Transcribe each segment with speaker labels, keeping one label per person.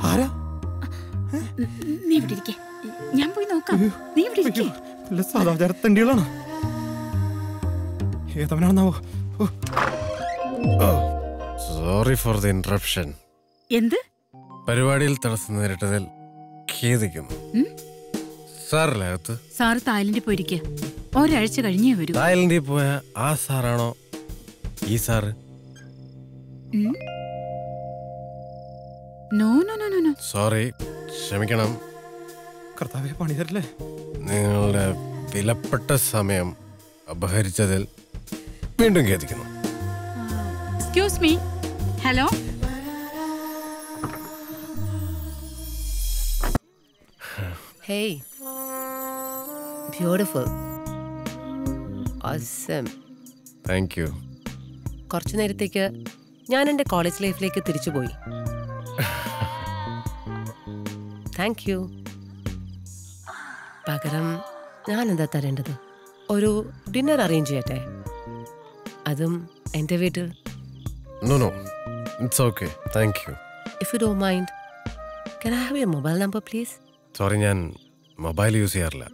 Speaker 1: ആരാ?
Speaker 2: നീ ഇവിടെ ഇരിക്കേ, ഞാൻ പോയി നോക്കാം. നീ ഇവിടെ ഇരിക്കേ.
Speaker 1: സദാചാരത്തണ്ടികളാണ്. ഏതവനാണെന്നാവോ?
Speaker 3: Sorry for the interruption.
Speaker 2: എന്ത്
Speaker 3: പരിപാടിയിൽ തടസ്സം നേരിട്ടതിൽ ഖേദിക്കുന്നു. സാറല്ലേ അകത്ത്?
Speaker 2: സാറ് തായ്ലൻഡിൽ പോയിരിക്കുക. ഒരാഴ്ച കഴിഞ്ഞേ വരൂ.
Speaker 3: തായ്ലൻഡിൽ പോയ ആ സാറാണോ ഈ sir?
Speaker 2: No no no no.
Speaker 3: Sorry, ക്ഷമിക്കണം.
Speaker 1: കർത്താവേ, പണി തരല്ലേ.
Speaker 3: നിങ്ങളുടെ വിലപ്പെട്ട സമയം അപഹരിച്ചതിൽ വീണ്ടും ഖേദിക്കുന്നു.
Speaker 2: Excuse me. Hello.
Speaker 4: Hey. Beautiful. Awesome.
Speaker 3: Thank you.
Speaker 4: കുറച്ചു നേരത്തേക്ക് ഞാൻ എൻ്റെ കോളേജ് ലൈഫിലേക്ക് തിരിച്ചുപോയി. Thank you. പകരം ഞാൻ എന്താ തരേണ്ടത്? ഒരു ഡിന്നർ അറേഞ്ച് ചെയ്യട്ടെ, അതും എൻ്റെ വീട്ടിൽ.
Speaker 3: No no, it's okay, thank you.
Speaker 4: If you don't mind, can I have your mobile number please?
Speaker 3: Sorry, ഞാൻ മൊബൈൽ യൂസ് ചെയ്യാറില്ല.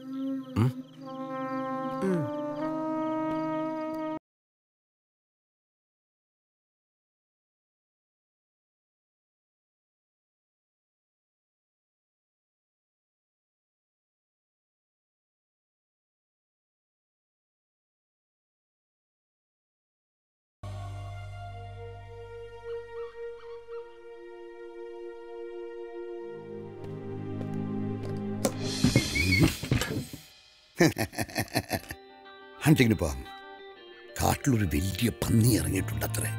Speaker 5: ഹണ്ടിങ്ങിന് പോകാം. കാട്ടിലൊരു വലിയ പന്നി ഇറങ്ങിയിട്ടുണ്ട് അത്രേ.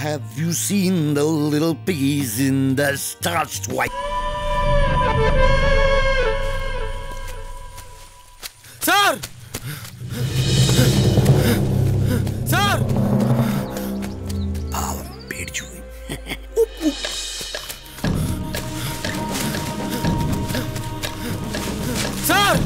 Speaker 5: Have you seen the little piggies in the starched white?
Speaker 1: Sir! Sir!
Speaker 5: പാവം പേടിച്ചു പോയി.
Speaker 1: സാർ!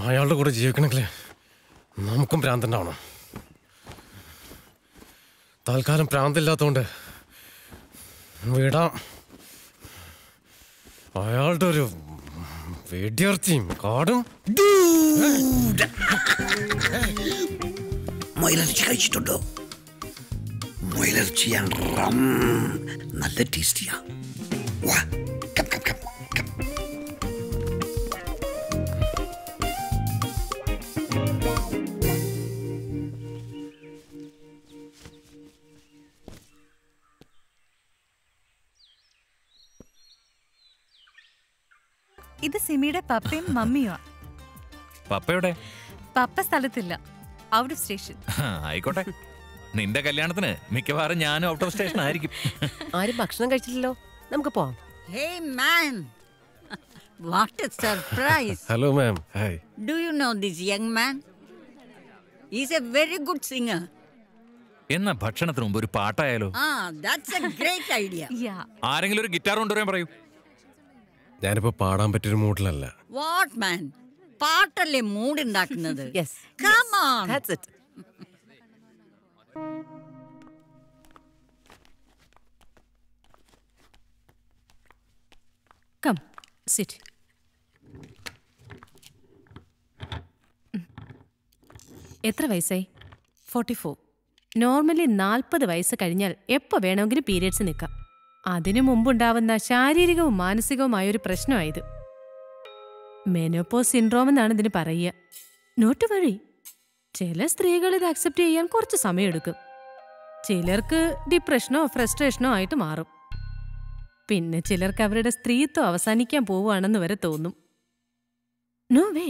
Speaker 3: അയാളുടെ കൂടെ ജീവിക്കണമെങ്കിൽ നമുക്കും ഭ്രാന്തണ്ടാവണം. തൽക്കാലം ഭ്രാന്തില്ലാത്തതുകൊണ്ട് വിടാം. അയാളുടെ ഒരു വെടിയർച്ചയും കാടും.
Speaker 5: മുയലിറച്ചി കഴിച്ചിട്ടുണ്ടോ? മുയലിറച്ചി നല്ല ടേസ്റ്റിയാ. വാ, കം കം കം കം.
Speaker 6: ഇത് സിമിയുടെ പപ്പയും മമ്മിയുമാ.
Speaker 7: പപ്പയുടെ?
Speaker 6: പപ്പ സ്ഥലത്തില്ല, ഔട്ട് ഓഫ് സ്റ്റേഷൻ.
Speaker 7: ആയിക്കോട്ടെ, നിന്റെ കല്യാണത്തിന് മിക്കവാറും ഞാനും ഔട്ട് ഓഫ് സ്റ്റേഷൻ ആയിരിക്കും.
Speaker 4: ആരും ഭക്ഷണം കഴിച്ചില്ലല്ലോ, നമുക്ക് പോവാം.
Speaker 8: Hey man, what a surprise!
Speaker 3: Hello ma'am. Hi.
Speaker 8: Do you know this young man? He's a very good singer.
Speaker 7: എന്നാ ഭക്ഷണത്തിന് മുമ്പ് ഒരു പാട്ടായാലോ?
Speaker 8: That's a great idea.
Speaker 7: ആരെങ്കിലും ഒരു ഗിറ്റാർ കൊണ്ടുവരാൻ പറയൂ.
Speaker 3: ഞാനിപ്പോ പാടാൻ പറ്റിയൊരു മൂഡിലല്ല.
Speaker 8: What man? പാട്ടല്ലേ മൂഡ് ഉണ്ടാക്കുന്നത്?
Speaker 4: Yes.
Speaker 8: Come on.
Speaker 4: That's it.
Speaker 6: Come, sit. എത്ര വയസ്സായി? 44. നോർമലി 40 വയസ്സ് കഴിഞ്ഞാൽ എപ്പോൾ വേണമെങ്കിലും പീരിയഡ്സ് നിൽക്കാം. അതിനു മുമ്പുണ്ടാവുന്ന ശാരീരികവും മാനസികവുമായൊരു പ്രശ്നമായത്. മെനോപോസ് സിൻഡ്രോം എന്നാണ് ഇതിന് പറയുക. നോട്ട് വഴി. ചില സ്ത്രീകൾ ഇത് അക്സെപ്റ്റ് ചെയ്യാൻ കുറച്ച് സമയമെടുക്കും. ചിലർക്ക് ഡിപ്രഷനോ ഫ്രസ്ട്രേഷനോ ആയിട്ട് മാറും. പിന്നെ ചിലർക്ക് അവരുടെ സ്ത്രീത്വം അവസാനിക്കാൻ പോവുകയാണെന്ന് വരെ തോന്നും. No way.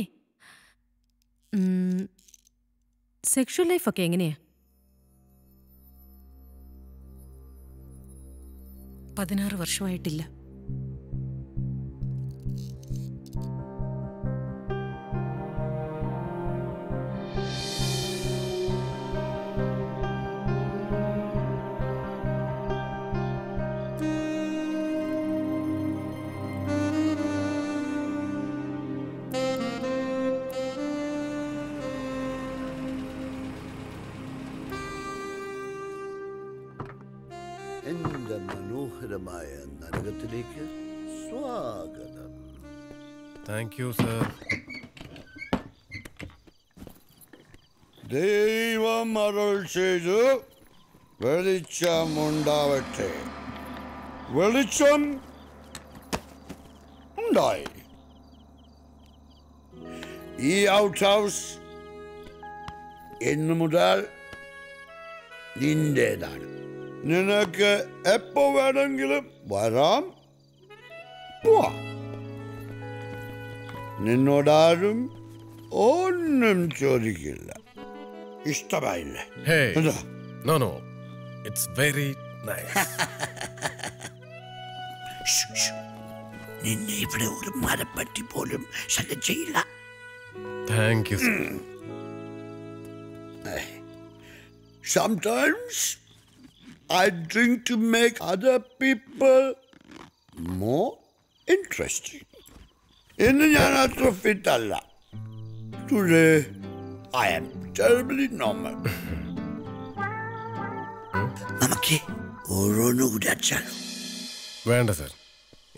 Speaker 6: സെക്ഷൽ ലൈഫൊക്കെ എങ്ങനെയാ?
Speaker 2: 16 വർഷമായിട്ടില്ല.
Speaker 5: എന്റെ മനോഹരമായ നരകത്തിലേക്ക് സ്വാഗതം.
Speaker 3: Thank you sir.
Speaker 5: ദൈവം അരുൾ ചെയ്തു വെളിച്ചമുണ്ടാവട്ടെ. വെളിച്ചം ഉണ്ടായി. ഈ ഔട്ട് ഹൗസ് ഇന്നു മുതൽ നിന്റേതാണ്. നിനക്ക് എപ്പോ വേണമെങ്കിലും വരാം, പോവാം. നിന്നോടാരും ഒന്നും ചോദിക്കില്ല. ഇഷ്ടമായില്ലേ?
Speaker 3: Hey.
Speaker 5: എന്താ?
Speaker 3: No. It's very nice.
Speaker 5: നിന്നെ ഇവിടെ ഒരു മരപ്പറ്റി പോലും ശല്യം ചെയ്യില്ല.
Speaker 3: Thank you, sir.
Speaker 5: Sometimes I drink to make other people more interesting. ഇന്ന് ഞാൻ അത്ര ഫിറ്റ് അല്ല. Today I am terribly normal. നമുക്ക് ഓരോന്ന് കൂടി അച്ചാലോ?
Speaker 3: വേണ്ട സർ,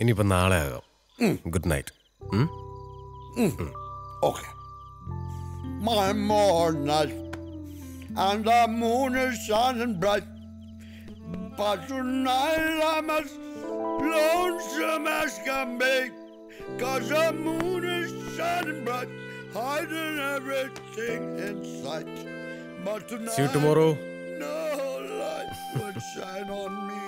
Speaker 3: ഇനിയിപ്പോ നാളെ ആകാം. Good night.
Speaker 5: Okay. My morning and the moon is shining bright, but tonight I'm as lonesome as can be, 'cause the moon is shining bright, hiding everything in sight. But tonight,
Speaker 3: See you tomorrow.
Speaker 5: no light would shine on me.